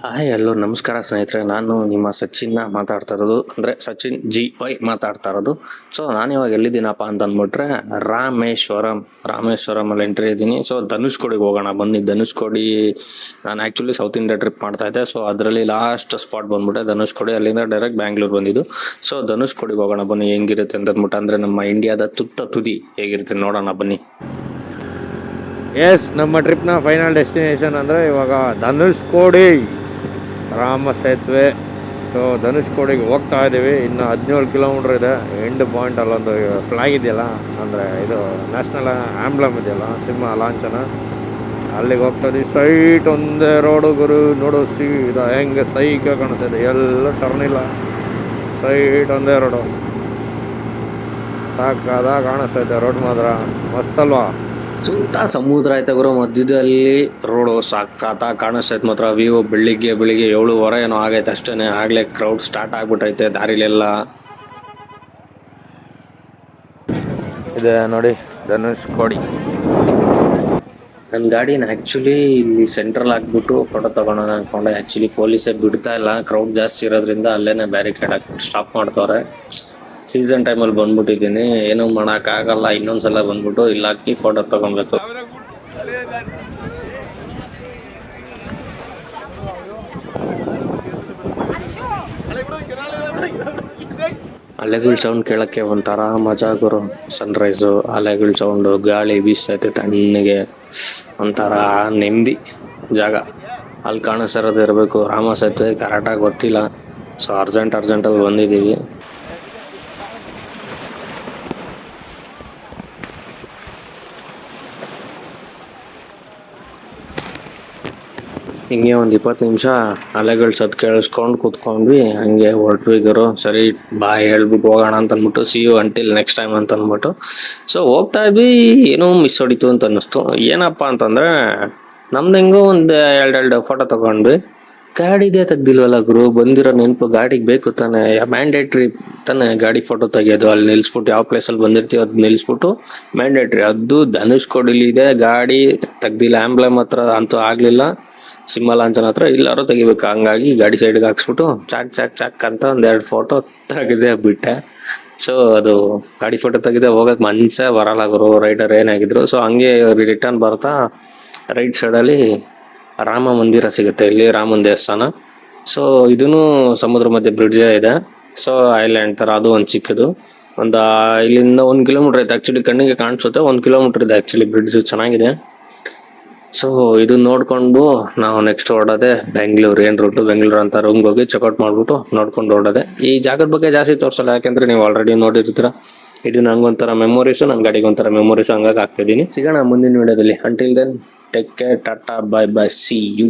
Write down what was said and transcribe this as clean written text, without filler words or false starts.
Hi hello ನಮಸ್ಕಾರ ಸ್ನೇಹಿತರೆ, ನಾನು ನಿಮ್ಮ ಸಚಿನ್ನ ಮಾತಾಡ್ತಾ ಇರೋದು, ಅಂದರೆ ಸಚಿನ್ ಜಿ ವೈ ಮಾತಾಡ್ತಾ ಇರೋದು. ಸೊ ನಾನಿವಾಗ ಎಲ್ಲಿದ್ದೀನಪ್ಪ ಅಂತ ಅಂದ್ಬಿಟ್ರೆ ರಾಮೇಶ್ವರಮಲ್ಲಿ ಎಂಟ್ರಿ ಇದ್ದೀನಿ. ಸೊ ಧನುಷ್ಕೋಡಿಗೆ ಹೋಗೋಣ ಬನ್ನಿ. ಧನುಷ್ಕೋಡಿ ನಾನು ಆ್ಯಕ್ಚುಲಿ ಸೌತ್ ಇಂಡಿಯಾ ಟ್ರಿಪ್ ಮಾಡ್ತಾ ಇದ್ದೆ. ಸೊ ಅದರಲ್ಲಿ ಲಾಸ್ಟ್ ಸ್ಪಾಟ್ ಬಂದ್ಬಿಟ್ಟೆ ಧನುಷ್ಕೋಡಿ. ಅಲ್ಲಿಂದ ಡೈರೆಕ್ಟ್ ಬ್ಯಾಂಗ್ಳೂರ್ ಬಂದಿದ್ದು. ಸೊ ಧನುಷ್ಕೋಡಿಗೆ ಹೋಗೋಣ ಬನ್ನಿ, ಹೆಂಗಿರುತ್ತೆ ಅಂತ ಅಂದ್ಬಿಟ್ಟು, ಅಂದರೆ ನಮ್ಮ ಇಂಡಿಯಾದ ತುದಿ ಹೇಗಿರುತ್ತೆ ನೋಡೋಣ ಬನ್ನಿ. ಎಸ್, ನಮ್ಮ ಟ್ರಿಪ್ನ ಫೈನಲ್ ಡೆಸ್ಟಿನೇಷನ್ ಅಂದರೆ ಇವಾಗ ಧನುಷ್ಕೋಡಿ ರಾಮ ಸೇತುವೆ. ಸೊ ಧನುಷ್ಕೋಡಿಗೆ ಹೋಗ್ತಾ ಇದ್ದೀವಿ. ಇನ್ನು 17 ಕಿಲೋಮೀಟ್ರ್ ಇದೆ. ಎಂಡ್ ಪಾಯಿಂಟ್ ಅಲ್ಲೊಂದು ಫ್ಲಾಗ್ ಇದೆಯಲ್ಲ, ಅಂದರೆ ಇದು ನ್ಯಾಷನಲ್ ಆ್ಯಂಬ್ಲಮ್ ಇದೆಯಲ್ಲ, ಸಿಂಹ ಲಾಂಛನ, ಅಲ್ಲಿಗೆ ಹೋಗ್ತಾ ಇದ್ದೀವಿ. ಸೈಟ್ ಒಂದೇ ರೋಡು ಗುರು, ನೋಡು ಇದು ಹೆಂಗೆ ಸೈಕ ಕಾಣಿಸ್ತಿದೆ, ಎಲ್ಲ ಟರ್ನ್ ಇಲ್ಲ, ಸೈಟ್ ಒಂದೇ ರೋಡು. ಸಾಕಾದ ಕಾಣಿಸ್ತಾ ಇದೆ ರೋಡ್ ಮಾತ್ರ, ಮಸ್ತಲ್ವಾ? ಸುತ್ತ ಸಮುದ್ರ ಐತೆ ಗುರು, ಮಧ್ಯದಲ್ಲಿ ರೋಡು ಸಾಕಾತ ಕಾಣಿಸ್ತೈತೆ ಮಾತ್ರ. ವ್ಯೂ ಬೆಳಿಗ್ಗೆ 7:15 ಏನೋ ಆಗೈತೆ ಅಷ್ಟೇನೆ. ಆಗ್ಲೇ ಕ್ರೌಡ್ ಸ್ಟಾರ್ಟ್ ಆಗ್ಬಿಟ್ಟೈತೆ ದಾರಿಲೆಲ್ಲ. ಇದೆ ನೋಡಿ ಧನುಷ್ಕೋಡಿ. ನನ್ನ ಗಾಡಿನ ಆ್ಯಕ್ಚುಲಿ ಇಲ್ಲಿ ಸೆಂಟ್ರಲ್ ಹಾಕ್ಬಿಟ್ಟು ಫೋಟೋ ತಗೊಳೋಣ ಅನ್ಕೊಂಡೆ. ಆ್ಯಕ್ಚುಲಿ ಪೊಲೀಸೇ ಬಿಡ್ತಾ ಇಲ್ಲ, ಕ್ರೌಡ್ ಜಾಸ್ತಿ ಇರೋದ್ರಿಂದ ಅಲ್ಲೇನೆ ಬ್ಯಾರಿಕೇಡ್ ಹಾಕ್ಬಿಟ್ಟು ಸ್ಟಾಪ್ ಮಾಡ್ತವ್ರೆ. ಸೀಸನ್ ಟೈಮಲ್ಲಿ ಬಂದ್ಬಿಟ್ಟಿದ್ದೀನಿ, ಏನೂ ಮಾಡೋಕ್ಕಾಗಲ್ಲ. ಇನ್ನೊಂದ್ಸಲ ಬಂದ್ಬಿಟ್ಟು ಇಲ್ಲಿ ಹಾಕಿ ಫೋಟೋ ತಗೊಬೇಕು. ಅಲೆಗಳ ಸೌಂಡ್ ಕೇಳಕ್ಕೆ ಒಂಥರ ಮಜಾ ಗುರು. ಸನ್ರೈಸು, ಅಲೆಗಳ ಸೌಂಡು, ಗಾಳಿ ಬೀಸ್ತೈತೆ ತಣ್ಣಗೆ, ಒಂಥರ ನೆಮ್ಮದಿ ಜಾಗ. ಅಲ್ಲಿ ಕಾಣಿಸ್ತಿರೋದು ಇರಬೇಕು ರಾಮ ಸೇತುವೆ, ಕರೆಕ್ಟಾಗಿ ಗೊತ್ತಿಲ್ಲ. ಸೊ ಅರ್ಜೆಂಟಲ್ಲಿ ಬಂದಿದ್ದೀವಿ. ಹಿಂಗೆ ಒಂದು 20 ನಿಮಿಷ ಅಲೆಗಳು ಸದ್ದು ಕೇಳಿಸ್ಕೊಂಡು ಕೂತ್ಕೊಂಡ್ವಿ. ಹಂಗೆ ಹೊರಟ್ವಿ ಗುರು. ಸರಿ ಬಾಯ್ ಹೇಳ್ಬಿಟ್ಟು ಹೋಗೋಣ ಅಂತ ಅಂದ್ಬಿಟ್ಟು, see you until next time ಅಂತ ಅಂದ್ಬಿಟ್ಟು. ಸೊ ಹೋಗ್ತಾ ಇದ್ವಿ, ಏನೋ ಮಿಸ್ ಹೊಡಿತು ಅಂತ ಅನ್ನಿಸ್ತು. ಏನಪ್ಪ ಅಂತಂದರೆ, ನಮ್ದು ಹೆಂಗೋ ಒಂದು ಎರಡು ಫೋಟೋ ತಗೊಂಡ್ವಿ. ಗಾಡಿದೇ ತೆಗ್ದಿಲ್ವಲ್ಲ ಗುರು. ಬಂದಿರೋ ನೆನಪು ಗಾಡಿಗೆ ಬೇಕು ತಾನೆ, ಮ್ಯಾಂಡೇಟ್ರಿ ತಾನೆ ಗಾಡಿ ಫೋಟೋ ತೆಗಿಯೋದು. ಅಲ್ಲಿ ನಿಲ್ಲಿಸ್ಬಿಟ್ಟು ಯಾವ ಪ್ಲೇಸಲ್ಲಿ ಬಂದಿರ್ತೀವಿ ಅದು ನಿಲ್ಲಿಸ್ಬಿಟ್ಟು ಮ್ಯಾಂಡೇಟ್ರಿ. ಅದು ಧನುಷ್ಕೋಡಿಲಿದೆ, ಗಾಡಿ ತೆಗ್ದಿಲ್ಲ. ಆ್ಯಂಬ್ಲಮ್ ಹತ್ರ ಅಂತೂ ಆಗಲಿಲ್ಲ, ಸಿಂಹ ಲಾಂಛನ ಹತ್ರ ಎಲ್ಲರೂ ತೆಗಿಬೇಕು. ಹಂಗಾಗಿ ಗಾಡಿ ಸೈಡ್ಗೆ ಹಾಕ್ಸ್ಬಿಟ್ಟು ಚಾಕ್ ಅಂತ 2 ಫೋಟೋ ತೆಗೆದೇ ಬಿಟ್ಟೆ. ಸೊ ಅದು ಗಾಡಿ ಫೋಟೋ ತೆಗೆದೇ ಹೋಗಕ್ಕೆ ಮನಸ್ಸೇ ಬರಲ್ಲ ಗುರು, ರೈಡರ್ ಏನಾಗಿದ್ರು. ಸೊ ಹಂಗೆ ರಿಟರ್ನ್ ಬರ್ತಾ ರೈಟ್ ಸೈಡಲ್ಲಿ ರಾಮ ಮಂದಿರ ಸಿಗುತ್ತೆ, ಇಲ್ಲಿ ರಾಮನ ದೇವಸ್ಥಾನ. ಸೊ ಇದೂ ಸಮುದ್ರ ಮಧ್ಯೆ ಬ್ರಿಡ್ಜೇ ಇದೆ. ಸೊ ಐಲ್ಯಾಂಡ್ ಥರ ಅದು ಒಂದು ಚಿಕ್ಕದು. ಇಲ್ಲಿಂದ 1 ಕಿಲೋಮೀಟ್ರ್ ಐತೆ. ಆ್ಯಕ್ಚುಲಿ ಕಣ್ಣಿಗೆ ಕಾಣಿಸುತ್ತೆ 1 ಕಿಲೋಮೀಟ್ರ್ ಇದೆ ಆ್ಯಕ್ಚುಲಿ ಬ್ರಿಡ್ಜು, ಚೆನ್ನಾಗಿದೆ. ಸೊ ಇದು ನೋಡಿಕೊಂಡು ನಾವು ನೆಕ್ಸ್ಟ್ ಹೊರಡೋದೆ ಬೆಂಗಳೂರು. ಏನು ರೂಟು ಬೆಂಗಳೂರು ಅಂತ ರೂಮ್ಗೆ ಹೋಗಿ ಚೆಕ್ಔಟ್ ಮಾಡಿಬಿಟ್ಟು ನೋಡ್ಕೊಂಡು ಹೊರಡೋದೆ. ಈ ಜಾಗದ ಬಗ್ಗೆ ಜಾಸ್ತಿ ತೋರಿಸಲ್ಲ, ಯಾಕೆಂದರೆ ನೀವು ಆಲ್ರೆಡಿ ನೋಡಿರ್ತೀರ. ಇದು ನಂಗೊಂಥರ ಮೆಮೊರೀಸು, ನನ್ನ ಗಾಡಿಗೆ ಒಂಥರ ಮೆಮೊರೀಸು, ಹಂಗಾಗಿ ಆಗ್ತಿದ್ದೀನಿ. ಸಿಗೋಣ ಮುಂದಿನ ವಿಡಿಯೋದಲ್ಲಿ. Until then take care, tata, bye bye, see you.